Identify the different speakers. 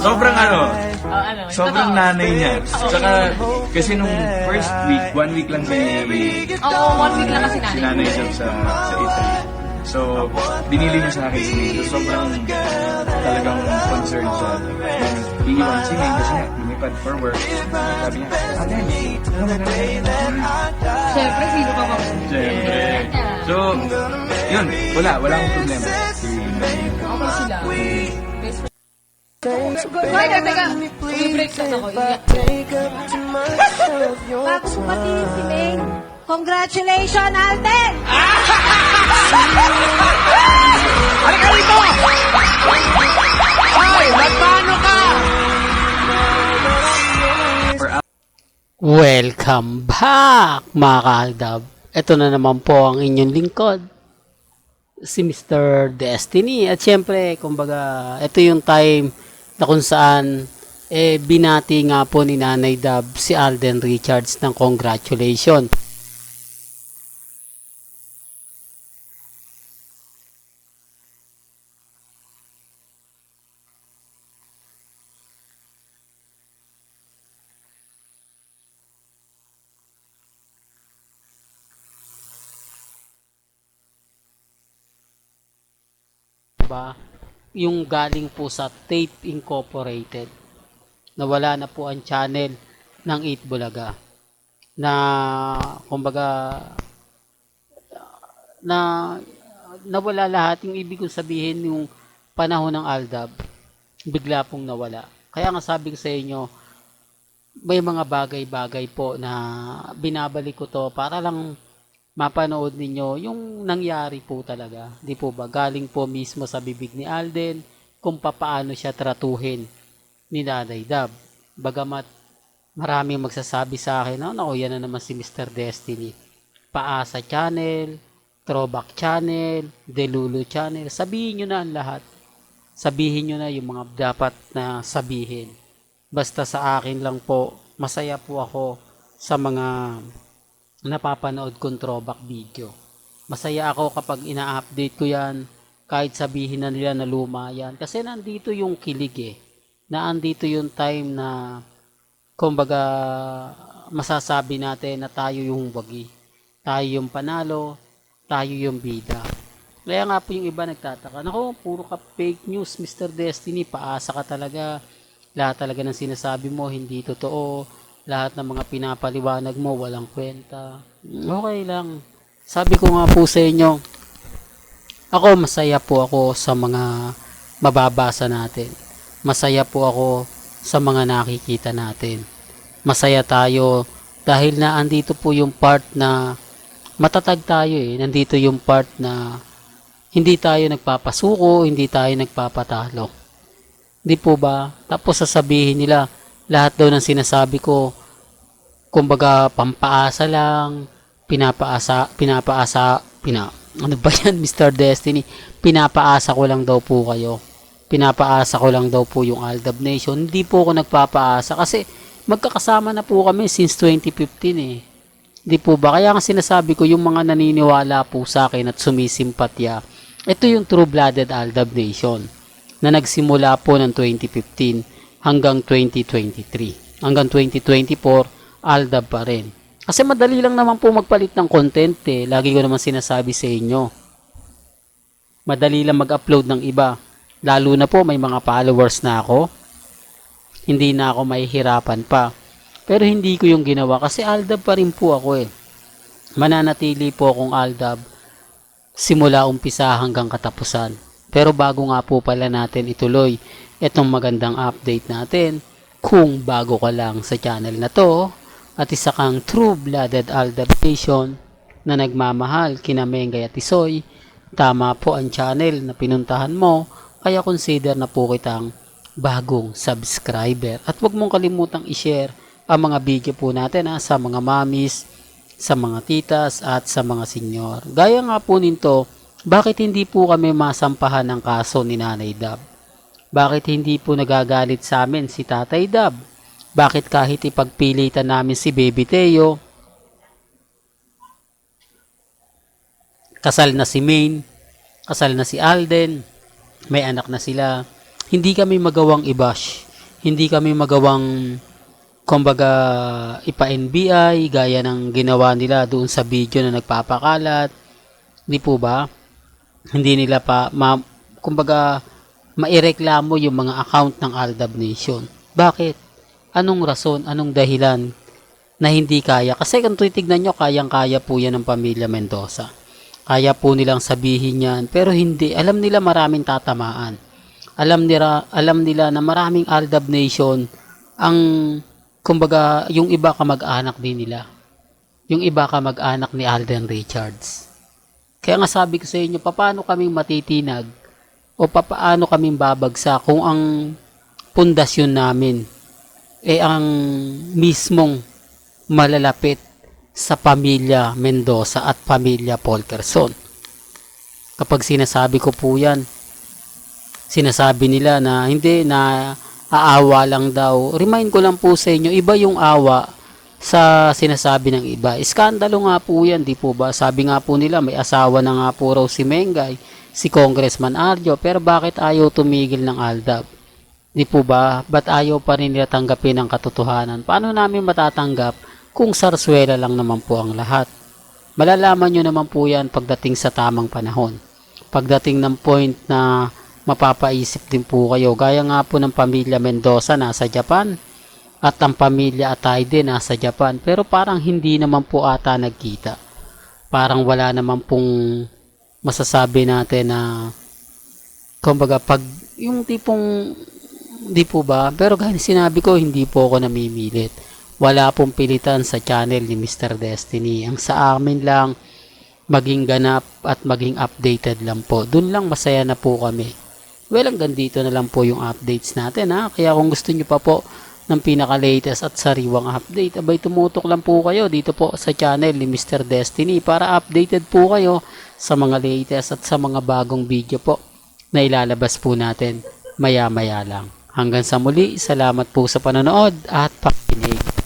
Speaker 1: Sobrang
Speaker 2: ano?
Speaker 1: sobrang
Speaker 2: Totoo.
Speaker 1: nanay niya. Tsaka, kasi nung first week, 1 week lang
Speaker 2: Oo, 1 week lang kasi
Speaker 1: si
Speaker 2: nanay.
Speaker 1: nanay Jab sa Italy. So, binili niya sa akin si May. So, sobrang talagang concerned siya. Iiwan si May kasi nga, lumipad for work. Sabi niya, ate, ano ba
Speaker 2: Siyempre, sino pa ba?
Speaker 1: Siyempre. So, yun, wala akong problema. Si May.
Speaker 2: Okay sila. Teka. I-break na ako.
Speaker 3: Bagong pati si Maine. Congratulations, Alden!
Speaker 4: Halika rito! Hoy, magmano ka?
Speaker 5: Welcome back mga kaaldab. Ito na naman po ang inyong lingkod, si Mr. Destiny. At syempre, kumbaga, ito yung time na kung saan binati nga po ni Nanay Dab si Alden Richards ng congratulations. Ba, yung galing po sa Tape Incorporated, nawala na po ang channel ng 8 Bulaga, na kumbaga na nawala lahat. Yung ibig kong sabihin, yung panahon ng Aldab bigla pong nawala. Kaya nga sabi ko sa inyo, may mga bagay-bagay po na binabalik ko to para lang mapanood ninyo yung nangyari po talaga. Di po ba? Galing po mismo sa bibig ni Alden kung papaano siya tratuhin ni Nanay Dab. Bagamat maraming magsasabi sa akin, yan na naman si Mr. Destiny. Paasa Channel, Throwback Channel, Delulu Channel. Sabihin nyo na ang lahat. Sabihin nyo na yung mga dapat na sabihin. Basta sa akin lang po, masaya po ako sa mga napapanood kong throwback video. Masaya ako kapag ina-update ko yan, kahit sabihin na nila na luma yan. Kasi nandito yung kilig Nandito yung time na kumbaga masasabi natin na tayo yung wagi. Tayo yung panalo, tayo yung bida. Kaya nga po yung iba nagtataka, naku, puro ka fake news, Mr. Destiny, paasa ka talaga. Lahat talaga ng sinasabi mo, hindi totoo. Lahat ng mga pinapaliwanag mo, walang kwenta. Okay lang. Sabi ko nga po sa inyo, ako masaya po ako sa mga mababasa natin. Masaya po ako sa mga nakikita natin. Masaya tayo dahil na andito po yung part na matatag tayo Nandito yung part na hindi tayo nagpapasuko, hindi tayo nagpapatalo. Di po ba? Tapos sasabihin nila, lahat daw ng sinasabi ko, kumbaga pampaasa lang, ano ba yan, Mr. Destiny? Pinapaasa ko lang daw po kayo. Pinapaasa ko lang daw po yung Aldab Nation. Hindi po ako nagpapaasa kasi magkakasama na po kami since 2015 Di po ba? Kaya nga sinasabi ko, yung mga naniniwala po sa akin at sumisimpatya, ito yung True-Blooded Aldab Nation na nagsimula po ng 2015 hanggang 2023. Hanggang 2024, Aldab pa rin. Kasi madali lang naman po magpalit ng content Lagi ko naman sinasabi sa inyo. Madali lang mag-upload ng iba. Lalo na po may mga followers na ako. Hindi na ako mahihirapan pa. Pero hindi ko yung ginawa kasi Aldab pa rin po ako Mananatili po akong Aldab simula umpisa hanggang katapusan. Pero bago nga po pala natin ituloy itong magandang update natin, kung bago ka lang sa channel na to at isa kang True-Blooded Aldab Nation na nagmamahal kina Mengay at Isoy, tama po ang channel na pinuntahan mo, kaya consider na po kitang bagong subscriber. At huwag mong kalimutang i-share ang mga video po natin sa mga mamis, sa mga titas at sa mga senyor. Gaya nga po nito, bakit hindi po kami masampahan ng kaso ni Nanay Dab? Bakit hindi po nagagalit sa amin si Tatay Dab? Bakit kahit ipagpilitan namin si Baby Teo, kasal na si Maine, kasal na si Alden, may anak na sila, hindi kami magawang i-bash. Hindi kami magawang kumbaga ipa-NBI gaya ng ginawa nila doon sa video na nagpapakalat. Di po ba? Hindi nila pa kumbaga maireklamo yung mga account ng Aldab Nation. Bakit? Anong rason? Anong dahilan na hindi kaya? Kasi kung titignan nyo, kayang-kaya po yan ng pamilya Mendoza. Kaya po nilang sabihin yan, pero hindi. Alam nila maraming tatamaan. Alam nila na maraming Aldab Nation ang, kumbaga, yung iba kamag-anak din nila. Yung iba kamag-anak ni Alden Richards. Kaya nga sabi ko sa inyo, paano kaming matitinag o paano kaming babagsak kung ang pundasyon namin ang mismong malalapit sa pamilya Mendoza at pamilya Polkerson. Kapag sinasabi ko po yan, sinasabi nila na hindi, na aawa lang daw. Remind ko lang po sa inyo, iba yung awa sa sinasabi ng iba. Iskandalo nga po yan, di po ba? Sabi nga po nila, may asawa na nga po raw si Mengay, si Congressman Arjo, pero bakit ayaw tumigil ng Aldab? Di po ba? Ba't ayaw pa rin nila tanggapin ang katotohanan? Paano namin matatanggap kung sarswela lang naman po ang lahat? Malalaman nyo naman po yan pagdating sa tamang panahon. Pagdating ng point na mapapaisip din po kayo. Gaya nga po ng pamilya Mendoza nasa Japan at ang pamilya Atayde nasa Japan. Pero parang hindi naman po ata nagkita. Parang wala naman pong masasabi natin na kumbaga pag yung tipong di po ba? Pero gaya sinabi ko, hindi po ako namimilit. Wala pong pilitan sa channel ni Mr. Destiny. Ang sa amin lang, maging ganap at maging updated lang po. Doon lang masaya na po kami. Well, hanggang dito na lang po yung updates natin, ha. Kaya kung gusto nyo pa po ng pinaka-latest at sariwang update, abay tumutok lang po kayo dito po sa channel ni Mr. Destiny para updated po kayo sa mga latest at sa mga bagong video po na ilalabas po natin maya-maya lang. Hanggang sa muli, salamat po sa panonood at pakikinig.